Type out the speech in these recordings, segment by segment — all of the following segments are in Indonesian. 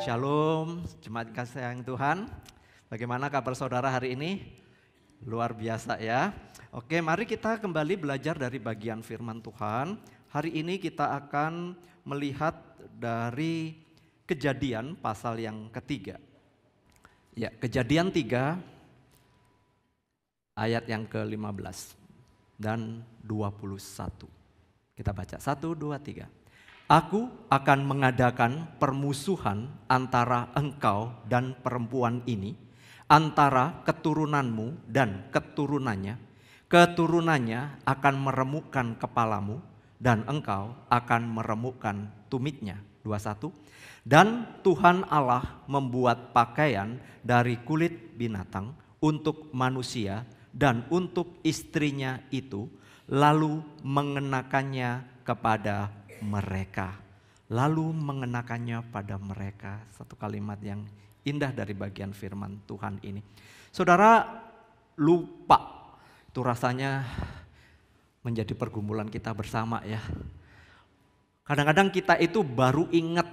Shalom, jemaat kasih sayang Tuhan. Bagaimana kabar saudara hari ini? Luar biasa ya. Oke, mari kita kembali belajar dari bagian firman Tuhan. Hari ini kita akan melihat dari Kejadian pasal yang ketiga. Ya, Kejadian 3 ayat yang ke-15 dan 21. Kita baca 1, 2, 3. Aku akan mengadakan permusuhan antara engkau dan perempuan ini, antara keturunanmu dan keturunannya. Keturunannya akan meremukkan kepalamu dan engkau akan meremukkan tumitnya. 21. Dan Tuhan Allah membuat pakaian dari kulit binatang untuk manusia dan untuk istrinya itu, lalu mengenakannya kepada mereka. Lalu mengenakannya pada mereka. Satu kalimat yang indah dari bagian firman Tuhan ini. Saudara, lupa itu rasanya menjadi pergumulan kita bersama ya. Kadang-kadang kita itu baru ingat,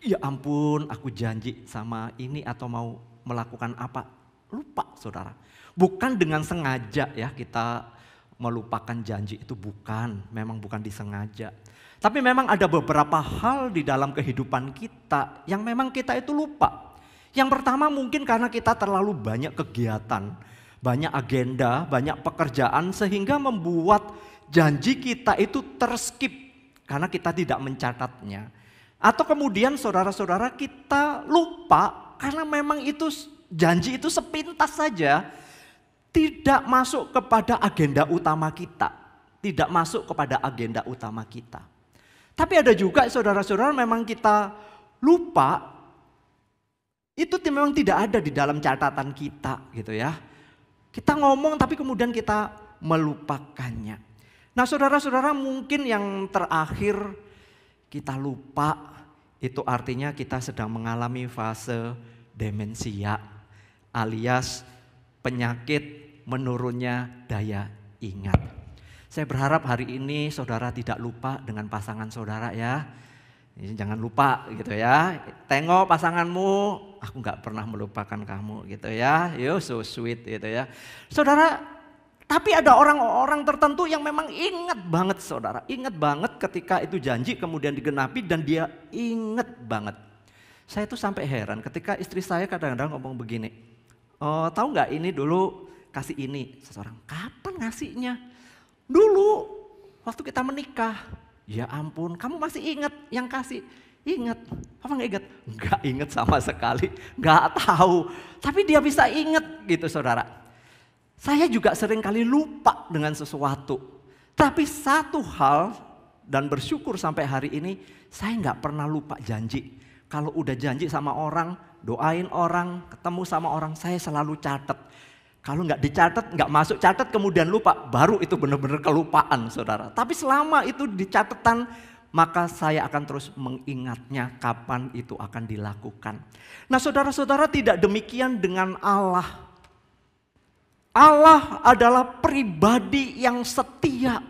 ya ampun aku janji sama ini atau mau melakukan apa. Lupa saudara. Bukan dengan sengaja ya kita melupakan janji itu, bukan. Memang bukan disengaja. Tapi memang ada beberapa hal di dalam kehidupan kita yang memang kita itu lupa. Yang pertama mungkin karena kita terlalu banyak kegiatan, banyak agenda, banyak pekerjaan sehingga membuat janji kita itu terskip karena kita tidak mencatatnya. Atau kemudian saudara-saudara kita lupa karena memang itu janji itu sepintas saja, tidak masuk kepada agenda utama kita, tidak masuk kepada agenda utama kita. Tapi ada juga saudara-saudara memang kita lupa, itu memang tidak ada di dalam catatan kita gitu ya. Kita ngomong tapi kemudian kita melupakannya. Nah saudara-saudara mungkin yang terakhir kita lupa, itu artinya kita sedang mengalami fase demensia alias penyakit menurunnya daya ingat. Saya berharap hari ini saudara tidak lupa dengan pasangan saudara ya. Jangan lupa gitu ya. Tengok pasanganmu, aku gak pernah melupakan kamu gitu ya. Yo so sweet gitu ya. Saudara, tapi ada orang-orang tertentu yang memang ingat banget saudara. Ingat banget ketika itu janji kemudian digenapi dan dia ingat banget. Saya tuh sampai heran ketika istri saya kadang-kadang ngomong begini. Oh, tahu gak ini dulu kasih ini. Seseorang, kapan ngasihnya? Dulu waktu kita menikah, ya ampun kamu masih ingat yang kasih? Ingat, apa gak ingat? Gak ingat sama sekali, gak tahu. Tapi dia bisa ingat gitu saudara. Saya juga sering kali lupa dengan sesuatu. Tapi satu hal dan bersyukur sampai hari ini saya gak pernah lupa janji. Kalau udah janji sama orang, doain orang, ketemu sama orang, saya selalu catat. Kalau nggak dicatat, nggak masuk catat kemudian lupa, baru itu benar-benar kelupaan saudara. Tapi selama itu di catatan, maka saya akan terus mengingatnya kapan itu akan dilakukan. Nah saudara-saudara tidak demikian dengan Allah. Allah adalah pribadi yang setia.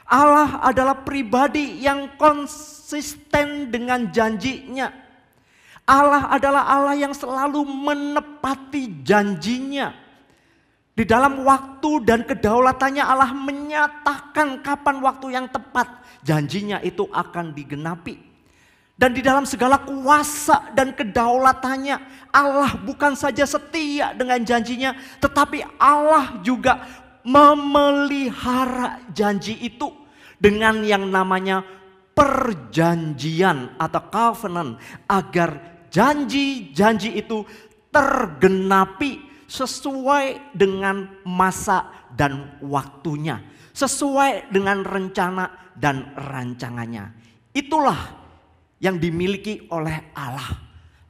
Allah adalah pribadi yang konsisten dengan janjinya. Allah adalah Allah yang selalu menepati janjinya. Di dalam waktu dan kedaulatannya Allah menyatakan kapan waktu yang tepat janjinya itu akan digenapi. Dan di dalam segala kuasa dan kedaulatannya Allah bukan saja setia dengan janjinya, tetapi Allah juga memelihara janji itu dengan yang namanya perjanjian atau covenant, agar janji-janji itu tergenapi sesuai dengan masa dan waktunya, sesuai dengan rencana dan rancangannya. Itulah yang dimiliki oleh Allah.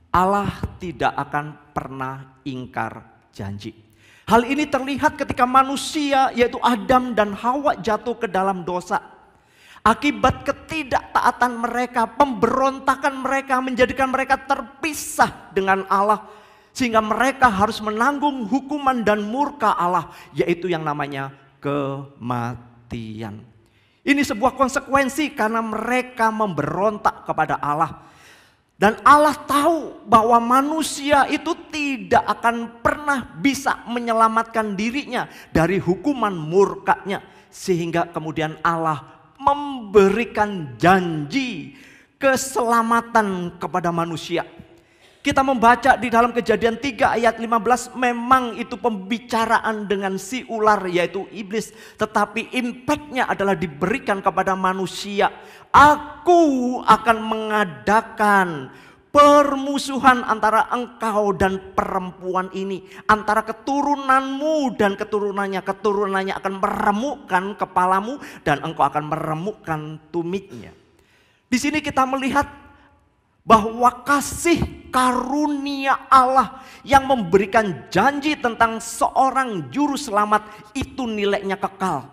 Allah tidak akan pernah ingkar janji. Hal ini terlihat ketika manusia yaitu Adam dan Hawa jatuh ke dalam dosa. Akibat ketidaktaatan mereka, pemberontakan mereka menjadikan mereka terpisah dengan Allah. Sehingga mereka harus menanggung hukuman dan murka Allah, yaitu yang namanya kematian. Ini sebuah konsekuensi karena mereka memberontak kepada Allah. Dan Allah tahu bahwa manusia itu tidak akan pernah bisa menyelamatkan dirinya dari hukuman murkanya. Sehingga kemudian Allah memberikan janji keselamatan kepada manusia. Kita membaca di dalam Kejadian 3 ayat 15, memang itu pembicaraan dengan si ular yaitu iblis. Tetapi impactnya adalah diberikan kepada manusia. Aku akan mengadakan permusuhan antara engkau dan perempuan ini. Antara keturunanmu dan keturunannya. Keturunannya akan meremukkan kepalamu dan engkau akan meremukkan tumitnya. Di sini kita melihat bahwa kasih karunia Allah yang memberikan janji tentang seorang juru selamat itu nilainya kekal.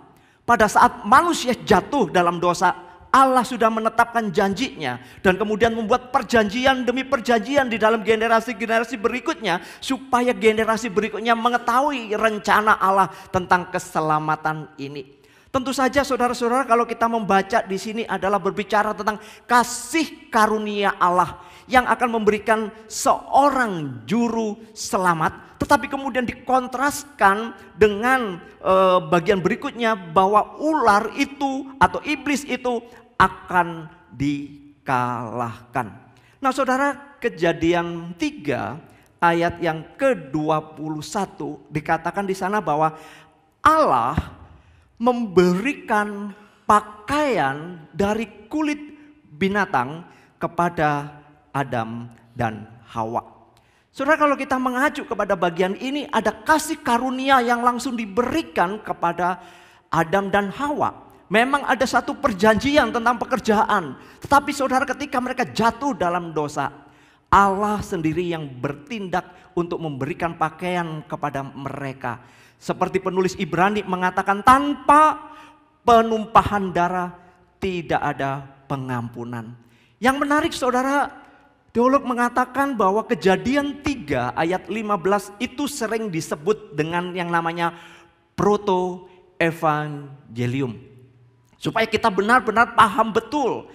Pada saat manusia jatuh dalam dosa, Allah sudah menetapkan janjinya dan kemudian membuat perjanjian demi perjanjian di dalam generasi-generasi berikutnya supaya generasi berikutnya mengetahui rencana Allah tentang keselamatan ini. Tentu saja saudara-saudara, kalau kita membaca di sini adalah berbicara tentang kasih karunia Allah yang akan memberikan seorang juru selamat. Tetapi kemudian dikontraskan dengan bagian berikutnya bahwa ular itu atau iblis itu akan dikalahkan. Nah saudara, Kejadian 3 ayat yang ke-21 dikatakan di sana bahwa Allah memberikan pakaian dari kulit binatang kepada Adam dan Hawa. Saudara, kalau kita mengacu kepada bagian ini, ada kasih karunia yang langsung diberikan kepada Adam dan Hawa. Memang ada satu perjanjian tentang pekerjaan, tetapi saudara, ketika mereka jatuh dalam dosa, Allah sendiri yang bertindak untuk memberikan pakaian kepada mereka. Seperti penulis Ibrani mengatakan, tanpa penumpahan darah tidak ada pengampunan. Yang menarik saudara, teolog mengatakan bahwa Kejadian 3 ayat 15 itu sering disebut dengan yang namanya proto-evangelium. Supaya kita benar-benar paham betul,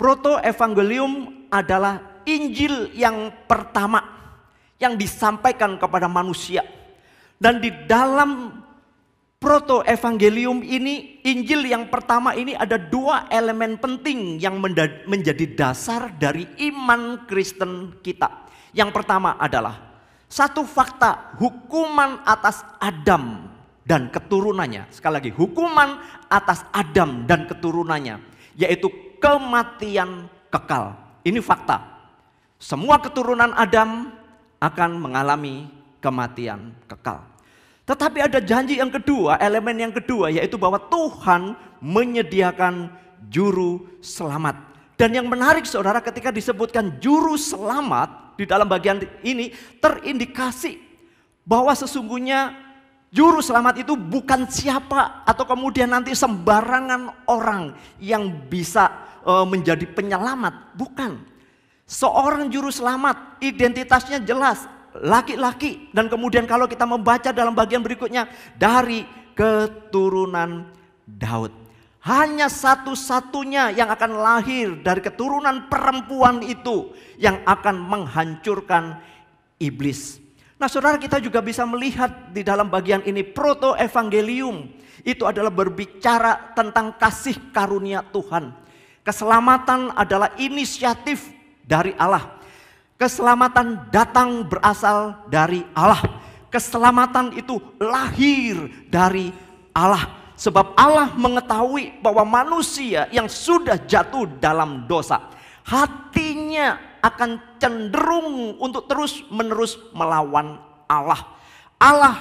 proto-evangelium adalah Injil yang pertama yang disampaikan kepada manusia. Dan di dalam proto-evangelium ini, Injil yang pertama ini ada dua elemen penting yang menjadi dasar dari iman Kristen kita. Yang pertama adalah satu fakta, hukuman atas Adam dan keturunannya. Sekali lagi, hukuman atas Adam dan keturunannya, yaitu kematian kekal. Ini fakta. Semua keturunan Adam akan mengalami kematian kekal. Tetapi ada janji yang kedua, elemen yang kedua, yaitu bahwa Tuhan menyediakan juru selamat. Dan yang menarik saudara, ketika disebutkan juru selamat di dalam bagian ini terindikasi bahwa sesungguhnya juru selamat itu bukan siapa atau kemudian nanti sembarangan orang yang bisa menjadi penyelamat. Bukan. Seorang juru selamat identitasnya jelas, laki-laki, dan kemudian kalau kita membaca dalam bagian berikutnya dari keturunan Daud. Hanya satu-satunya yang akan lahir dari keturunan perempuan itu yang akan menghancurkan iblis. Nah saudara, kita juga bisa melihat di dalam bagian ini proto-evangelium itu adalah berbicara tentang kasih karunia Tuhan. Keselamatan adalah inisiatif dari Allah. Keselamatan datang berasal dari Allah. Keselamatan itu lahir dari Allah. Sebab Allah mengetahui bahwa manusia yang sudah jatuh dalam dosa, hatinya akan cenderung untuk terus-menerus melawan Allah. Allah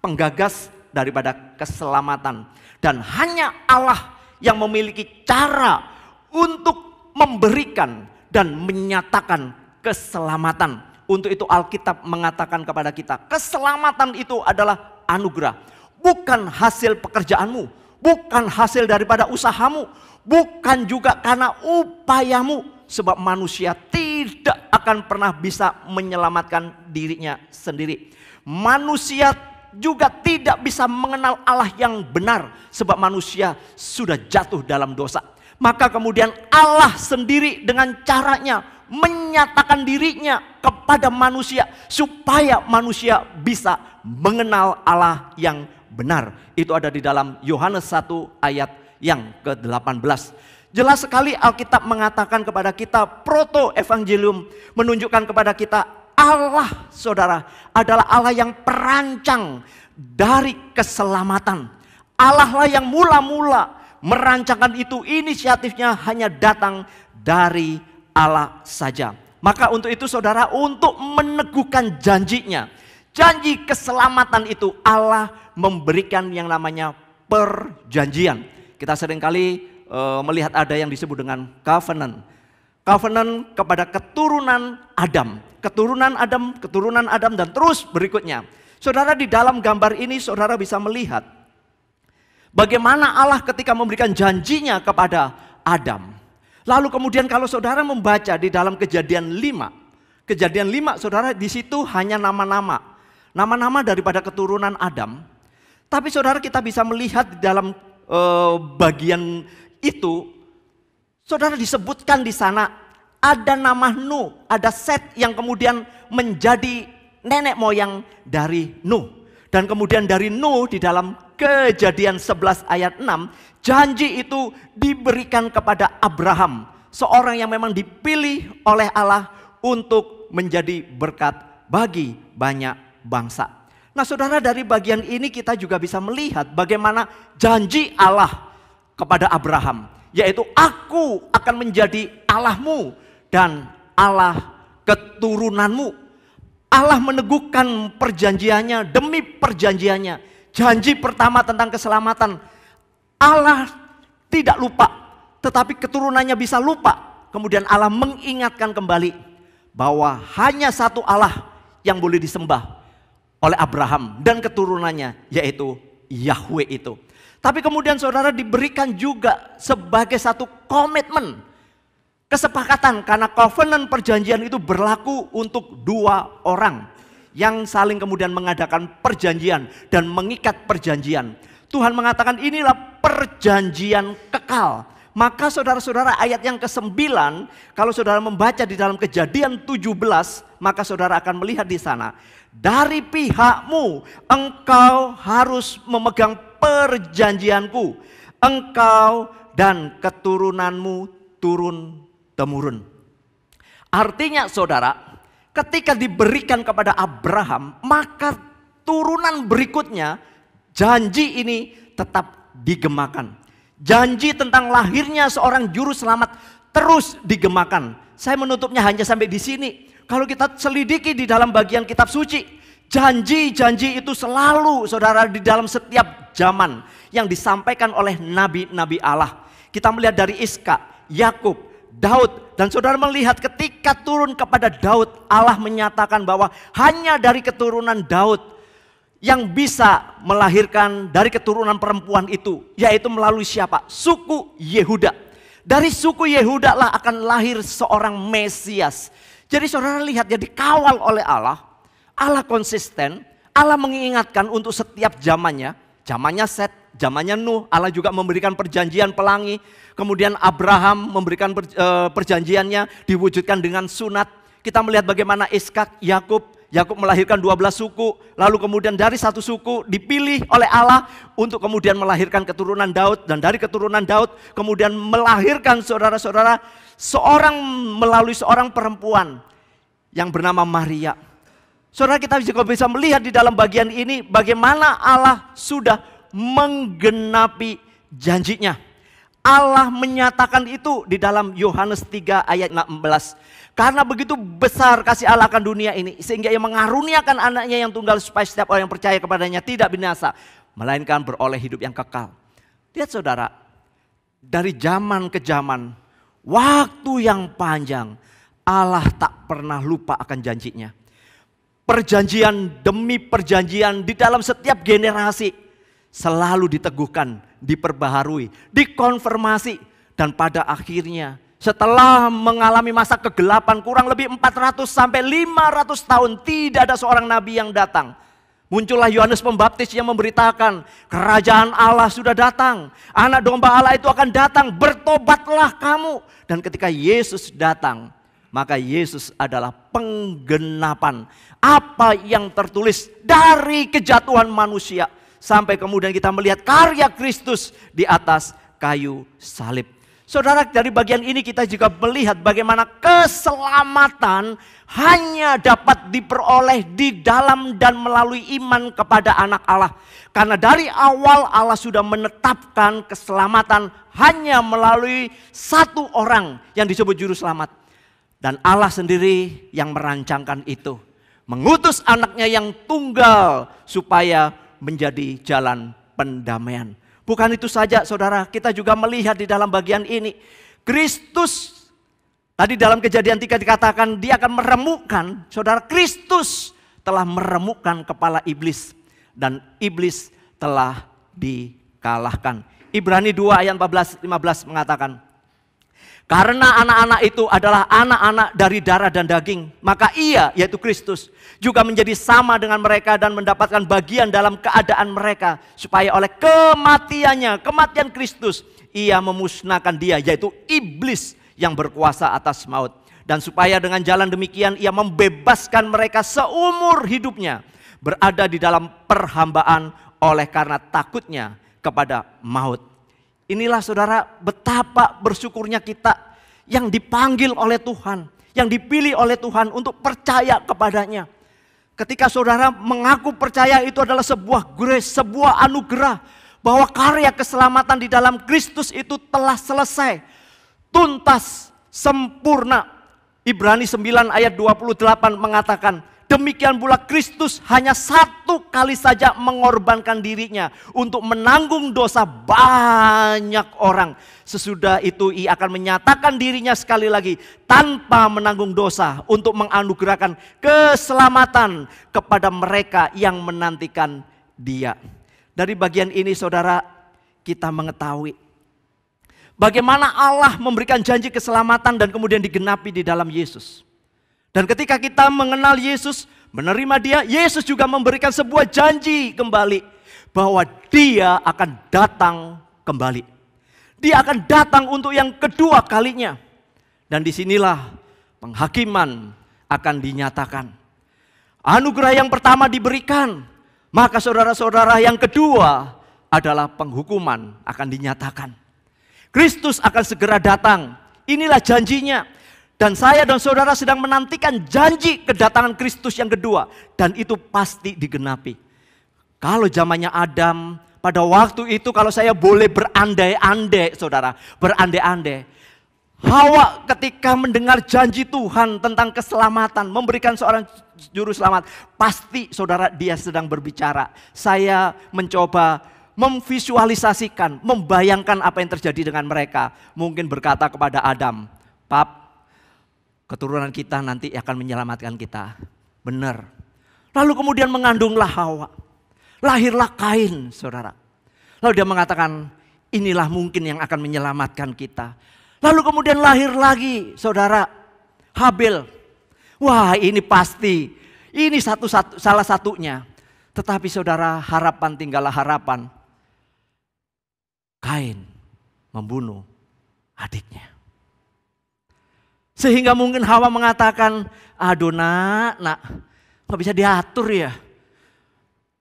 penggagas daripada keselamatan. Dan hanya Allah yang memiliki cara untuk memberikan dan menyatakan keselamatan. Untuk itu Alkitab mengatakan kepada kita, keselamatan itu adalah anugerah. Bukan hasil pekerjaanmu, bukan hasil daripada usahamu, bukan juga karena upayamu. Sebab manusia tidak akan pernah bisa menyelamatkan dirinya sendiri. Manusia juga tidak bisa mengenal Allah yang benar, sebab manusia sudah jatuh dalam dosa. Maka kemudian Allah sendiri dengan caranya menyatakan dirinya kepada manusia supaya manusia bisa mengenal Allah yang benar. Itu ada di dalam Yohanes 1 ayat yang ke-18. Jelas sekali Alkitab mengatakan kepada kita, proto evangelium menunjukkan kepada kita Allah, saudara, adalah Allah yang perancang dari keselamatan. Allah lah yang mula-mula merancangkan itu, inisiatifnya hanya datang dari Allah saja. Maka untuk itu saudara, untuk meneguhkan janjinya, janji keselamatan itu Allah memberikan yang namanya perjanjian. Kita seringkali melihat ada yang disebut dengan covenant. Covenant kepada keturunan Adam. Keturunan Adam dan terus berikutnya. Saudara, di dalam gambar ini saudara bisa melihat bagaimana Allah ketika memberikan janjinya kepada Adam. Lalu kemudian kalau saudara membaca di dalam Kejadian 5. Kejadian 5 saudara, di situ hanya nama-nama. Nama-nama daripada keturunan Adam. Tapi saudara, kita bisa melihat di dalam bagian itu, saudara, disebutkan di sana ada nama Nuh, ada Set yang kemudian menjadi nenek moyang dari Nuh. Dan kemudian dari Nuh di dalam Kejadian 11 ayat 6, janji itu diberikan kepada Abraham, seorang yang memang dipilih oleh Allah untuk menjadi berkat bagi banyak bangsa. Nah saudara, dari bagian ini kita juga bisa melihat bagaimana janji Allah kepada Abraham, yaitu aku akan menjadi Allahmu dan Allah keturunanmu. Allah meneguhkan perjanjiannya demi perjanjiannya. Janji pertama tentang keselamatan, Allah tidak lupa, tetapi keturunannya bisa lupa. Kemudian Allah mengingatkan kembali bahwa hanya satu Allah yang boleh disembah oleh Abraham dan keturunannya, yaitu Yahweh itu. Tapi kemudian saudara, diberikan juga sebagai satu komitmen, kesepakatan, karena covenant perjanjian itu berlaku untuk dua orang yang saling kemudian mengadakan perjanjian dan mengikat perjanjian. Tuhan mengatakan inilah perjanjian kekal. Maka saudara-saudara, ayat yang ke-9, kalau saudara membaca di dalam Kejadian 17, maka saudara akan melihat di sana, dari pihakmu engkau harus memegang perjanjianku, engkau dan keturunanmu turun temurun. Artinya saudara, ketika diberikan kepada Abraham, maka turunan berikutnya janji ini tetap digemakan. Janji tentang lahirnya seorang juru selamat terus digemakan. Saya menutupnya hanya sampai di sini. Kalau kita selidiki di dalam bagian kitab suci, janji-janji itu selalu saudara di dalam setiap zaman yang disampaikan oleh nabi-nabi Allah. Kita melihat dari Iskak, Yakub, Daud, dan saudara melihat ketika turun kepada Daud, Allah menyatakan bahwa hanya dari keturunan Daud yang bisa melahirkan dari keturunan perempuan itu, yaitu melalui siapa? Suku Yehuda. Dari suku Yehuda lah akan lahir seorang Mesias. Jadi saudara lihat, ya, dikawal oleh Allah. Allah konsisten, Allah mengingatkan untuk setiap zamannya. Zamannya Set, zamannya Nuh, Allah juga memberikan perjanjian pelangi. Kemudian Abraham memberikan perjanjiannya diwujudkan dengan sunat. Kita melihat bagaimana Iskak, Yakub melahirkan 12 suku, lalu kemudian dari satu suku dipilih oleh Allah untuk kemudian melahirkan keturunan Daud, dan dari keturunan Daud kemudian melahirkan saudara-saudara melalui seorang perempuan yang bernama Maria. Saudara, kita juga bisa melihat di dalam bagian ini bagaimana Allah sudah menggenapi janjinya. Allah menyatakan itu di dalam Yohanes 3 ayat 16. Karena begitu besar kasih Allah akan dunia ini, sehingga ia mengaruniakan anaknya yang tunggal supaya setiap orang yang percaya kepadanya tidak binasa, melainkan beroleh hidup yang kekal. Lihat saudara, dari zaman ke zaman, waktu yang panjang, Allah tak pernah lupa akan janjinya. Perjanjian demi perjanjian di dalam setiap generasi selalu diteguhkan, diperbaharui, dikonfirmasi, dan pada akhirnya setelah mengalami masa kegelapan kurang lebih 400 sampai 500 tahun, tidak ada seorang nabi yang datang. Muncullah Yohanes Pembaptis yang memberitakan, kerajaan Allah sudah datang, anak domba Allah itu akan datang, bertobatlah kamu. Dan ketika Yesus datang, Maka Yesus adalah penggenapan apa yang tertulis dari kejatuhan manusia. Sampai kemudian kita melihat karya Kristus di atas kayu salib. Saudara, dari bagian ini kita juga melihat bagaimana keselamatan hanya dapat diperoleh di dalam dan melalui iman kepada anak Allah. Karena dari awal Allah sudah menetapkan keselamatan hanya melalui satu orang yang disebut juru selamat. Dan Allah sendiri yang merancangkan itu. Mengutus anaknya yang tunggal supaya menjadi jalan pendamaian. Bukan itu saja saudara, kita juga melihat di dalam bagian ini. Kristus, tadi dalam Kejadian 3 dikatakan dia akan meremukkan. Saudara, Kristus telah meremukkan kepala iblis. Dan iblis telah dikalahkan. Ibrani 2 ayat 14-15 mengatakan, karena anak-anak itu adalah anak-anak dari darah dan daging, maka ia, yaitu Kristus, juga menjadi sama dengan mereka dan mendapatkan bagian dalam keadaan mereka. Supaya oleh kematiannya, kematian Kristus, ia memusnahkan dia, yaitu iblis yang berkuasa atas maut. Dan supaya dengan jalan demikian ia membebaskan mereka seumur hidupnya, berada di dalam perhambaan oleh karena takutnya kepada maut. Inilah saudara betapa bersyukurnya kita yang dipanggil oleh Tuhan, yang dipilih oleh Tuhan untuk percaya kepadanya. Ketika saudara mengaku percaya, itu adalah sebuah grace, sebuah anugerah. Bahwa karya keselamatan di dalam Kristus itu telah selesai, tuntas, sempurna. Ibrani 9 ayat 28 mengatakan, demikian pula Kristus hanya satu kali saja mengorbankan dirinya untuk menanggung dosa banyak orang. Sesudah itu ia akan menyatakan dirinya sekali lagi tanpa menanggung dosa untuk menganugerahkan keselamatan kepada mereka yang menantikan dia. Dari bagian ini saudara, kita mengetahui bagaimana Allah memberikan janji keselamatan dan kemudian digenapi di dalam Yesus. Dan ketika kita mengenal Yesus, menerima dia, Yesus juga memberikan sebuah janji kembali. Bahwa dia akan datang kembali. Dia akan datang untuk yang kedua kalinya. Dan disinilah penghakiman akan dinyatakan. Anugerah yang pertama diberikan. Maka saudara-saudara, yang kedua adalah penghukuman akan dinyatakan. Kristus akan segera datang. Inilah janjinya. Dan saya dan saudara sedang menantikan janji kedatangan Kristus yang kedua. Dan itu pasti digenapi. Kalau zamannya Adam, pada waktu itu kalau saya boleh berandai-andai saudara. Berandai-andai. Hawa ketika mendengar janji Tuhan tentang keselamatan. Memberikan seorang juru selamat. Pasti saudara dia sedang berbicara. Saya mencoba memvisualisasikan, membayangkan apa yang terjadi dengan mereka. Mungkin berkata kepada Adam, Pap, keturunan kita nanti akan menyelamatkan kita. Benar. Lalu kemudian mengandunglah Hawa. Lahirlah Kain, saudara. Lalu dia mengatakan, inilah mungkin yang akan menyelamatkan kita. Lalu kemudian lahir lagi, saudara, Habel. Wah, ini pasti. Ini salah satunya. Tetapi saudara, harapan tinggallah harapan. Kain membunuh adiknya. Sehingga mungkin Hawa mengatakan, aduh nak, gak bisa diatur ya.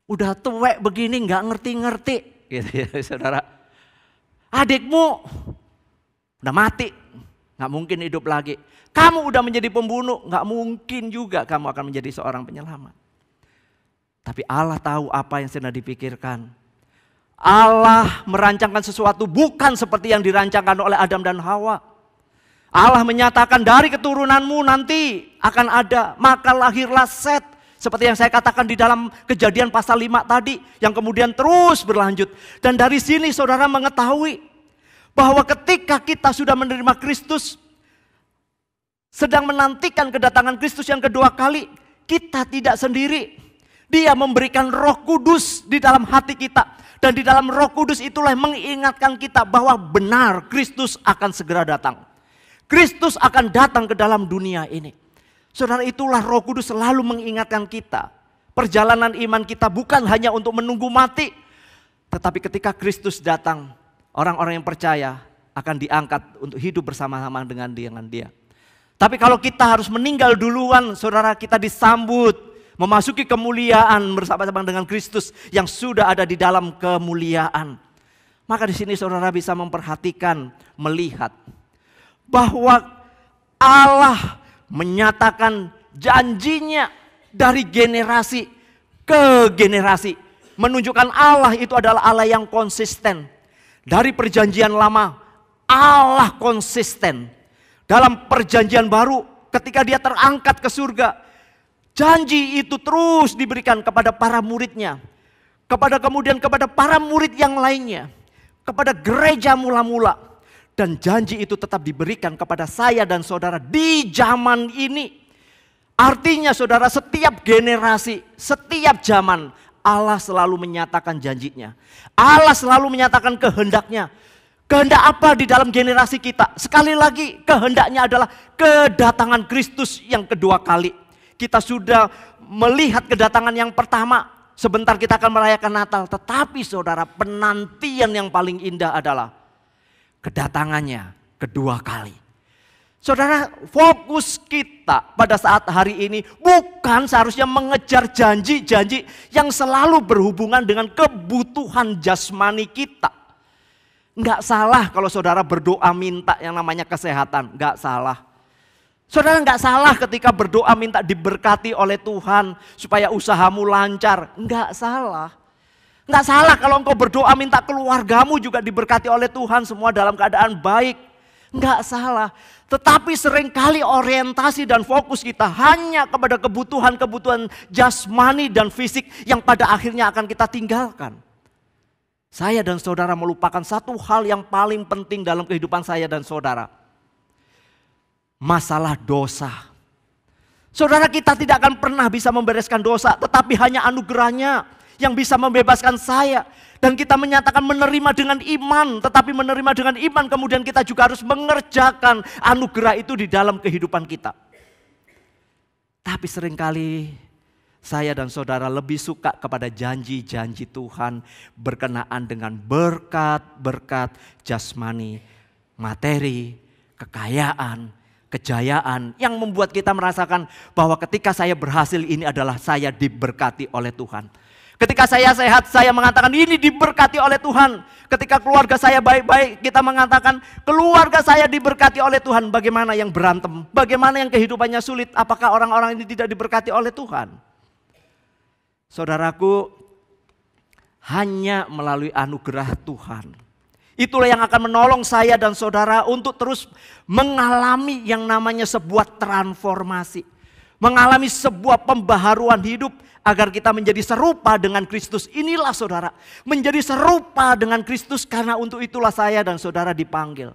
Udah tuwek begini gak ngerti-ngerti. Gitu ya saudara. Adikmu udah mati, gak mungkin hidup lagi. Kamu udah menjadi pembunuh, gak mungkin juga kamu akan menjadi seorang penyelamat. Tapi Allah tahu apa yang sedang dipikirkan. Allah merancangkan sesuatu bukan seperti yang dirancangkan oleh Adam dan Hawa. Allah menyatakan dari keturunanmu nanti akan ada, maka lahirlah Set. Seperti yang saya katakan di dalam Kejadian pasal 5 tadi, yang kemudian terus berlanjut. Dan dari sini saudara mengetahui bahwa ketika kita sudah menerima Kristus, sedang menantikan kedatangan Kristus yang kedua kali, kita tidak sendiri. Dia memberikan Roh Kudus di dalam hati kita. Dan di dalam Roh Kudus itulah mengingatkan kita bahwa benar Kristus akan segera datang. Kristus akan datang ke dalam dunia ini. Saudara, itulah Roh Kudus selalu mengingatkan kita. Perjalanan iman kita bukan hanya untuk menunggu mati. Tetapi ketika Kristus datang, orang-orang yang percaya akan diangkat untuk hidup bersama-sama dengan dia. Tapi kalau kita harus meninggal duluan, saudara, kita disambut memasuki kemuliaan bersama-sama dengan Kristus yang sudah ada di dalam kemuliaan. Maka di sini saudara bisa memperhatikan, melihat bahwa Allah menyatakan janjinya dari generasi ke generasi. Menunjukkan Allah itu adalah Allah yang konsisten. Dari perjanjian lama, Allah konsisten. Dalam perjanjian baru, ketika dia terangkat ke surga, janji itu terus diberikan kepada para muridnya. Kemudian kepada para murid yang lainnya. Kepada gereja mula-mula. Dan janji itu tetap diberikan kepada saya dan saudara di zaman ini. Artinya saudara, setiap generasi, setiap zaman, Allah selalu menyatakan janjinya. Allah selalu menyatakan kehendaknya. Kehendak apa di dalam generasi kita? Sekali lagi, kehendaknya adalah kedatangan Kristus yang kedua kali. Kita sudah melihat kedatangan yang pertama. Sebentar kita akan merayakan Natal. Tetapi saudara, penantian yang paling indah adalah kedatangannya kedua kali. Saudara, fokus kita pada saat hari ini bukan seharusnya mengejar janji-janji yang selalu berhubungan dengan kebutuhan jasmani kita. Enggak salah kalau saudara berdoa minta yang namanya kesehatan, enggak salah. Saudara, enggak salah ketika berdoa minta diberkati oleh Tuhan supaya usahamu lancar, enggak salah. Enggak salah kalau engkau berdoa minta keluargamu juga diberkati oleh Tuhan semua dalam keadaan baik. Enggak salah. Tetapi seringkali orientasi dan fokus kita hanya kepada kebutuhan-kebutuhan jasmani dan fisik yang pada akhirnya akan kita tinggalkan. Saya dan saudara melupakan satu hal yang paling penting dalam kehidupan saya dan saudara. Masalah dosa. Saudara, kita tidak akan pernah bisa membereskan dosa, tetapi hanya anugerahnya yang bisa membebaskan saya. Dan kita menyatakan menerima dengan iman, tetapi menerima dengan iman kemudian kita juga harus mengerjakan anugerah itu di dalam kehidupan kita. Tapi seringkali saya dan saudara lebih suka kepada janji-janji Tuhan berkenaan dengan berkat-berkat jasmani, materi, kekayaan, kejayaan yang membuat kita merasakan bahwa ketika saya berhasil ini adalah saya diberkati oleh Tuhan. Ketika saya sehat, saya mengatakan ini diberkati oleh Tuhan. Ketika keluarga saya baik-baik, kita mengatakan keluarga saya diberkati oleh Tuhan. Bagaimana yang berantem? Bagaimana yang kehidupannya sulit? Apakah orang-orang ini tidak diberkati oleh Tuhan? Saudaraku, hanya melalui anugerah Tuhan. Itulah yang akan menolong saya dan saudara untuk terus mengalami yang namanya sebuah transformasi. Mengalami sebuah pembaharuan hidup agar kita menjadi serupa dengan Kristus. Inilah saudara, menjadi serupa dengan Kristus, karena untuk itulah saya dan saudara dipanggil.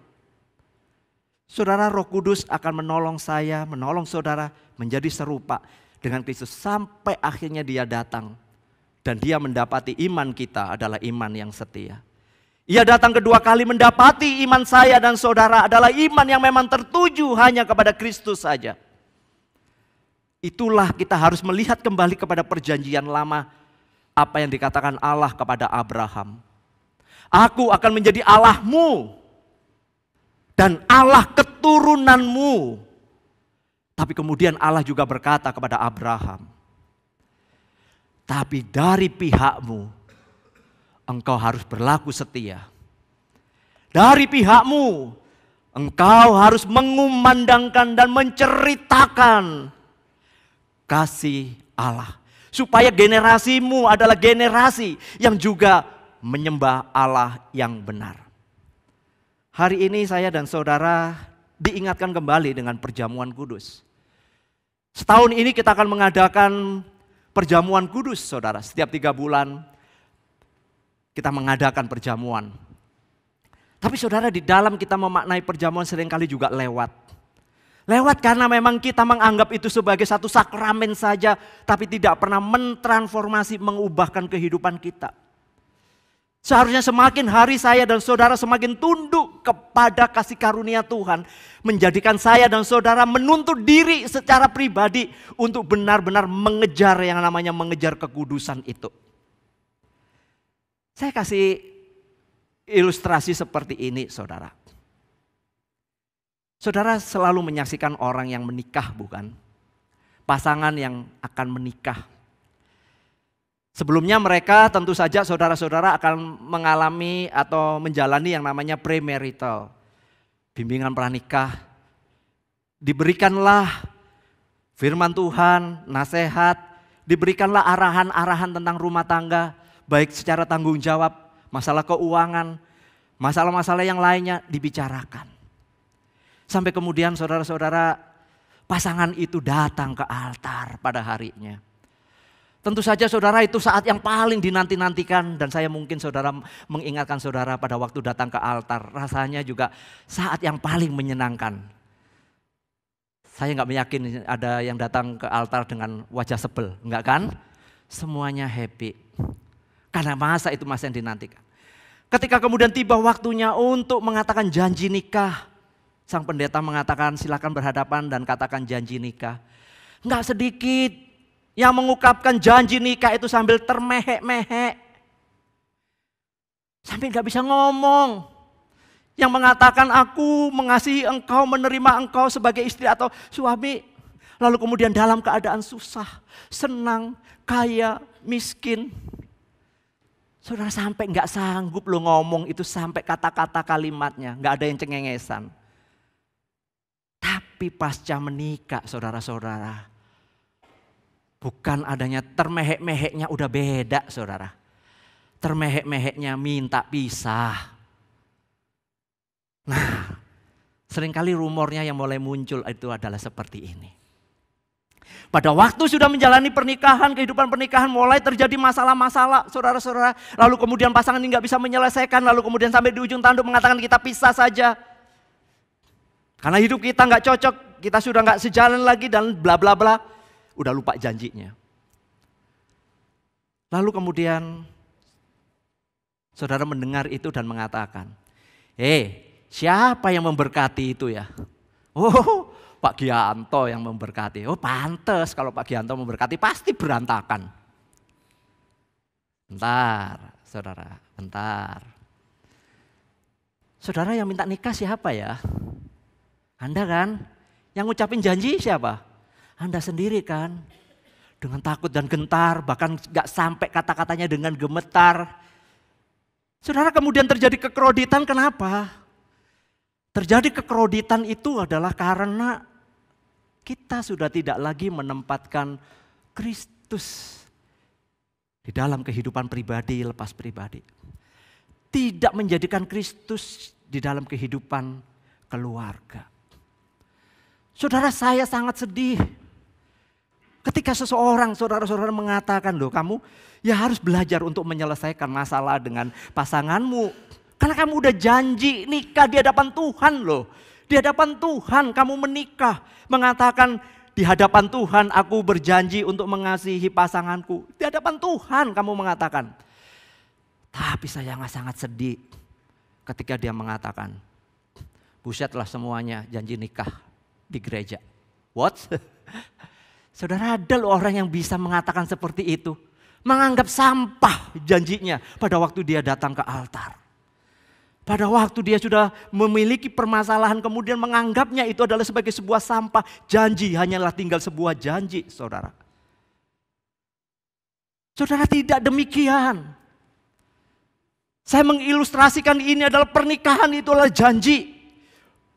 Saudara, Roh Kudus akan menolong saya, menolong saudara menjadi serupa dengan Kristus sampai akhirnya dia datang. Dan dia mendapati iman kita adalah iman yang setia. Ia datang kedua kali mendapati iman saya dan saudara adalah iman yang memang tertuju hanya kepada Kristus saja. Itulah kita harus melihat kembali kepada perjanjian lama. Apa yang dikatakan Allah kepada Abraham. Aku akan menjadi Allahmu dan Allah keturunanmu. Tapi kemudian Allah juga berkata kepada Abraham, tapi dari pihakmu engkau harus berlaku setia. Dari pihakmu engkau harus mengumandangkan dan menceritakan kasih Allah. Supaya generasimu adalah generasi yang juga menyembah Allah yang benar. Hari ini saya dan saudara diingatkan kembali dengan perjamuan kudus. Setahun ini kita akan mengadakan perjamuan kudus, saudara. Setiap 3 bulan kita mengadakan perjamuan. Tapi saudara, di dalam kita memaknai perjamuan seringkali juga lewat. Lewat karena memang kita menganggap itu sebagai satu sakramen saja, tapi tidak pernah mentransformasi, mengubahkan kehidupan kita. Seharusnya semakin hari saya dan saudara semakin tunduk kepada kasih karunia Tuhan, menjadikan saya dan saudara menuntut diri secara pribadi untuk benar-benar mengejar yang namanya mengejar kekudusan itu. Saya kasih ilustrasi seperti ini, saudara. Saudara selalu menyaksikan orang yang menikah, bukan? Pasangan yang akan menikah. Sebelumnya mereka tentu saja saudara-saudara akan mengalami atau menjalani yang namanya premarital. Bimbingan pranikah. Diberikanlah firman Tuhan, nasihat, diberikanlah arahan-arahan tentang rumah tangga, baik secara tanggung jawab, masalah keuangan, masalah-masalah yang lainnya dibicarakan. Sampai kemudian saudara-saudara, pasangan itu datang ke altar pada harinya. Tentu saja saudara itu saat yang paling dinanti-nantikan, dan saya mungkin saudara mengingatkan saudara pada waktu datang ke altar, rasanya juga saat yang paling menyenangkan. Saya nggak meyakin ada yang datang ke altar dengan wajah sebel, enggak kan? Semuanya happy. Karena masa itu masa yang dinantikan. Ketika kemudian tiba waktunya untuk mengatakan janji nikah, sang pendeta mengatakan silakan berhadapan dan katakan janji nikah. Enggak sedikit yang mengungkapkan janji nikah itu sambil termehek-mehek. Sampai nggak bisa ngomong. Yang mengatakan aku mengasihi engkau, menerima engkau sebagai istri atau suami. Lalu kemudian dalam keadaan susah, senang, kaya, miskin. Saudara sampai nggak sanggup lo ngomong itu sampai kata-kata kalimatnya. Nggak ada yang cengengesan. Tapi pasca menikah saudara-saudara, bukan adanya termehek-meheknya udah beda saudara. Termehek-meheknya minta pisah. Nah, seringkali rumornya yang mulai muncul itu adalah seperti ini. Pada waktu sudah menjalani pernikahan, kehidupan pernikahan mulai terjadi masalah-masalah saudara-saudara. Lalu kemudian pasangan ini gak bisa menyelesaikan, lalu kemudian sampai di ujung tanduk mengatakan kita pisah saja. Karena hidup kita gak cocok, kita sudah gak sejalan lagi dan bla bla bla. Udah lupa janjinya. Lalu kemudian saudara mendengar itu dan mengatakan, siapa yang memberkati itu ya? Oh, Pak Gianto yang memberkati. Oh, pantes kalau Pak Gianto memberkati pasti berantakan. Bentar, saudara, bentar. Saudara yang minta nikah siapa ya? Anda kan? Yang ngucapin janji siapa? Anda sendiri kan? Dengan takut dan gentar, bahkan gak sampai kata-katanya dengan gemetar. Saudara kemudian terjadi kekreditan, kenapa? Terjadi kekreditan itu adalah karena kita sudah tidak lagi menempatkan Kristus di dalam kehidupan pribadi lepas pribadi. Tidak menjadikan Kristus di dalam kehidupan keluarga. Saudara, saya sangat sedih ketika seseorang saudara-saudara mengatakan, loh kamu ya harus belajar untuk menyelesaikan masalah dengan pasanganmu. Karena kamu udah janji nikah di hadapan Tuhan loh. Di hadapan Tuhan kamu menikah. Mengatakan di hadapan Tuhan aku berjanji untuk mengasihi pasanganku. Di hadapan Tuhan kamu mengatakan. Tapi saya sangat sedih ketika dia mengatakan, busetlah semuanya janji nikah di gereja. What? Saudara, ada loh orang yang bisa mengatakan seperti itu. Menganggap sampah janjinya pada waktu dia datang ke altar. Pada waktu dia sudah memiliki permasalahan kemudian menganggapnya itu adalah sebagai sebuah sampah. Janji hanyalah tinggal sebuah janji, saudara. Saudara, tidak demikian. Saya mengilustrasikan ini adalah pernikahan itu adalah janji.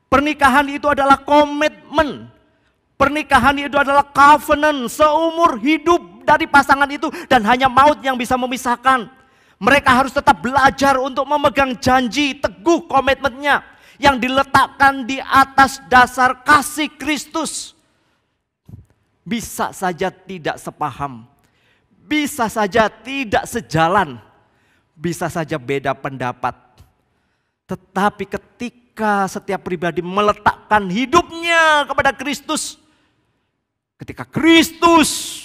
Pernikahan itu adalah komitmen. Pernikahan itu adalah covenant seumur hidup dari pasangan itu. Dan hanya maut yang bisa memisahkan. Mereka harus tetap belajar untuk memegang janji, teguh komitmennya yang diletakkan di atas dasar kasih Kristus. Bisa saja tidak sepaham, bisa saja tidak sejalan, bisa saja beda pendapat. Tetapi ketika setiap pribadi meletakkan hidupnya kepada Kristus, ketika Kristus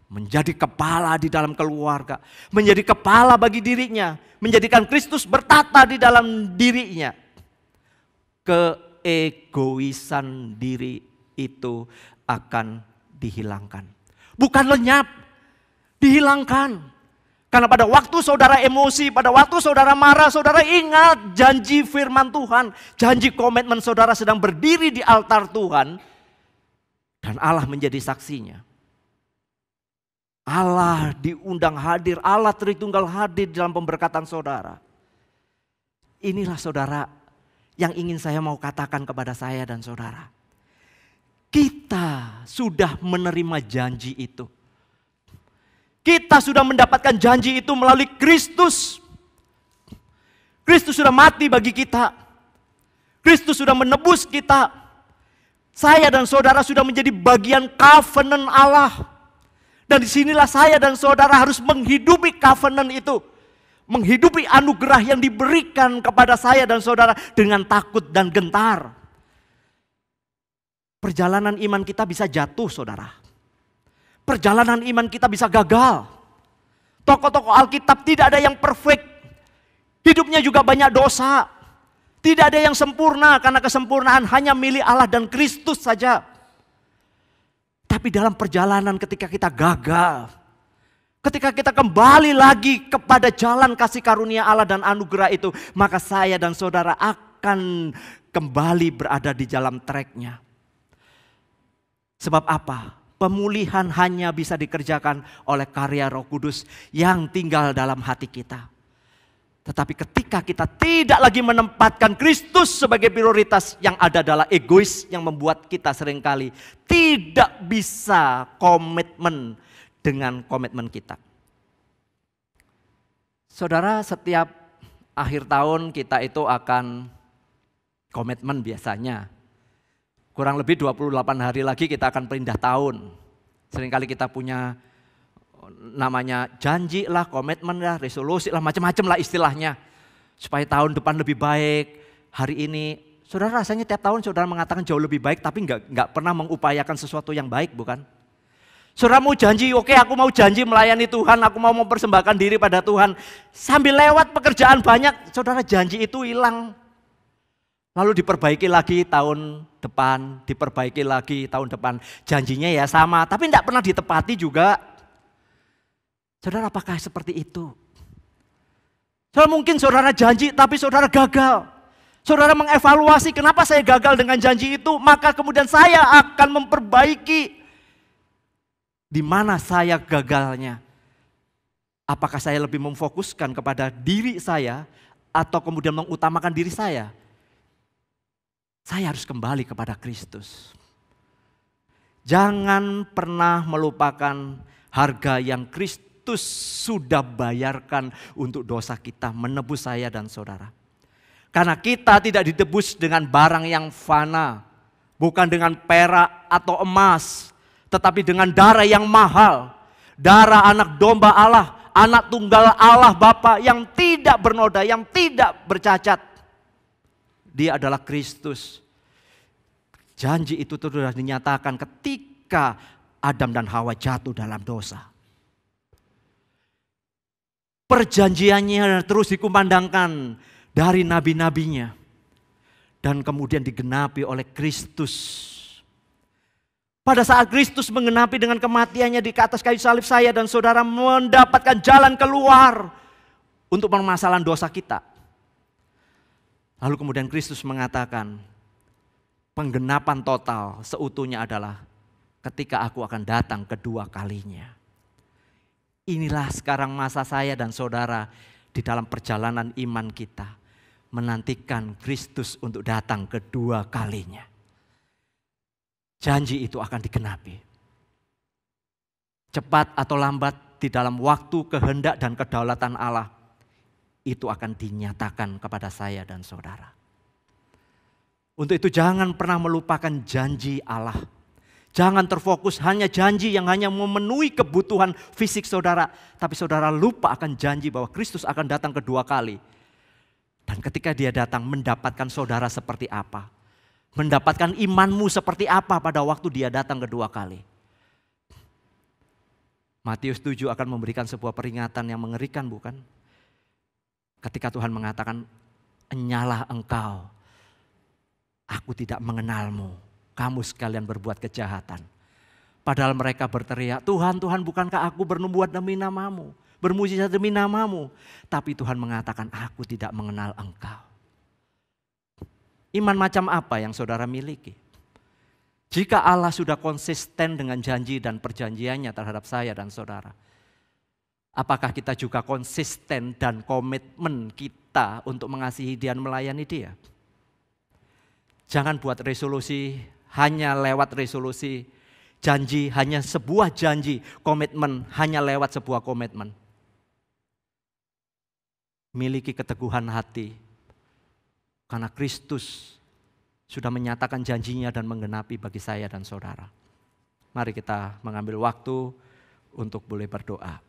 menjadi kepala di dalam keluarga, menjadi kepala bagi dirinya, menjadikan Kristus bertata di dalam dirinya, keegoisan diri itu akan dihilangkan. Bukan lenyap, dihilangkan. Karena pada waktu saudara emosi, pada waktu saudara marah, saudara ingat janji firman Tuhan, janji komitmen saudara sedang berdiri di altar Tuhan, dan Allah menjadi saksinya. Allah diundang hadir, Allah Tritunggal hadir dalam pemberkatan saudara. Inilah saudara yang ingin saya mau katakan kepada saya dan saudara. Kita sudah menerima janji itu. Kita sudah mendapatkan janji itu melalui Kristus. Kristus sudah mati bagi kita. Kristus sudah menebus kita. Saya dan saudara sudah menjadi bagian covenant Allah. Dan disinilah saya dan saudara harus menghidupi covenant itu. Menghidupi anugerah yang diberikan kepada saya dan saudara dengan takut dan gentar. Perjalanan iman kita bisa jatuh, saudara. Perjalanan iman kita bisa gagal. Tokoh-tokoh Alkitab tidak ada yang perfect. Hidupnya juga banyak dosa. Tidak ada yang sempurna karena kesempurnaan hanya milik Allah dan Kristus saja. Tapi dalam perjalanan ketika kita gagal, ketika kita kembali lagi kepada jalan kasih karunia Allah dan anugerah itu, maka saya dan saudara akan kembali berada di dalam tracknya. Sebab apa? Pemulihan hanya bisa dikerjakan oleh karya Roh Kudus yang tinggal dalam hati kita. Tetapi ketika kita tidak lagi menempatkan Kristus sebagai prioritas, yang ada adalah egois yang membuat kita seringkali tidak bisa komitmen dengan komitmen kita. Saudara, setiap akhir tahun kita itu akan komitmen biasanya. Kurang lebih 28 hari lagi kita akan pindah tahun. Seringkali kita punya namanya janji lah, komitmen lah, resolusi lah, macam-macam lah istilahnya. Supaya tahun depan lebih baik. Hari ini, saudara rasanya tiap tahun saudara mengatakan jauh lebih baik, tapi nggak pernah mengupayakan sesuatu yang baik, bukan? Saudara mau janji, oke aku mau janji melayani Tuhan, aku mau mempersembahkan diri pada Tuhan. Sambil lewat pekerjaan banyak, saudara janji itu hilang. Lalu diperbaiki lagi tahun depan, diperbaiki lagi tahun depan. Janjinya ya sama, tapi tidak pernah ditepati juga. Saudara, apakah seperti itu? Saudara, mungkin saudara janji tapi saudara gagal. Saudara mengevaluasi kenapa saya gagal dengan janji itu, maka kemudian saya akan memperbaiki di mana saya gagalnya. Apakah saya lebih memfokuskan kepada diri saya atau kemudian mengutamakan diri saya? Saya harus kembali kepada Kristus. Jangan pernah melupakan harga yang Kristus sudah bayarkan untuk dosa kita, menebus saya dan saudara. Karena kita tidak ditebus dengan barang yang fana, bukan dengan perak atau emas, tetapi dengan darah yang mahal. Darah anak domba Allah, anak tunggal Allah Bapa yang tidak bernoda, yang tidak bercacat. Dia adalah Kristus. Janji itu sudah dinyatakan ketika Adam dan Hawa jatuh dalam dosa. Perjanjiannya terus dikumandangkan dari nabi-nabinya. Dan kemudian digenapi oleh Kristus. Pada saat Kristus menggenapi dengan kematiannya di atas kayu salib, saya dan saudara mendapatkan jalan keluar untuk permasalahan dosa kita. Lalu kemudian Kristus mengatakan, penggenapan total seutuhnya adalah ketika aku akan datang kedua kalinya. Inilah sekarang masa saya dan saudara di dalam perjalanan iman kita. Menantikan Kristus untuk datang kedua kalinya. Janji itu akan digenapi. Cepat atau lambat di dalam waktu kehendak dan kedaulatan Allah. Itu akan dinyatakan kepada saya dan saudara. Untuk itu jangan pernah melupakan janji Allah. Jangan terfokus hanya janji yang hanya memenuhi kebutuhan fisik saudara. Tapi saudara lupa akan janji bahwa Kristus akan datang kedua kali. Dan ketika dia datang mendapatkan saudara seperti apa. Mendapatkan imanmu seperti apa pada waktu dia datang kedua kali. Matius 7 akan memberikan sebuah peringatan yang mengerikan, bukan? Ketika Tuhan mengatakan, enyalah engkau, aku tidak mengenalmu, kamu sekalian berbuat kejahatan. Padahal mereka berteriak, Tuhan, Tuhan bukankah aku bernubuat demi namamu? bermujizat demi nama-Mu. Tapi Tuhan mengatakan, aku tidak mengenal Engkau. Iman macam apa yang saudara miliki? Jika Allah sudah konsisten dengan janji dan perjanjiannya terhadap saya dan saudara, apakah kita juga konsisten dan komitmen kita untuk mengasihi dan melayani Dia? Jangan buat resolusi hanya lewat resolusi, janji hanya sebuah janji, komitmen hanya lewat sebuah komitmen. Miliki keteguhan hati, karena Kristus sudah menyatakan janjinya dan menggenapi bagi saya dan saudara. Mari kita mengambil waktu untuk boleh berdoa.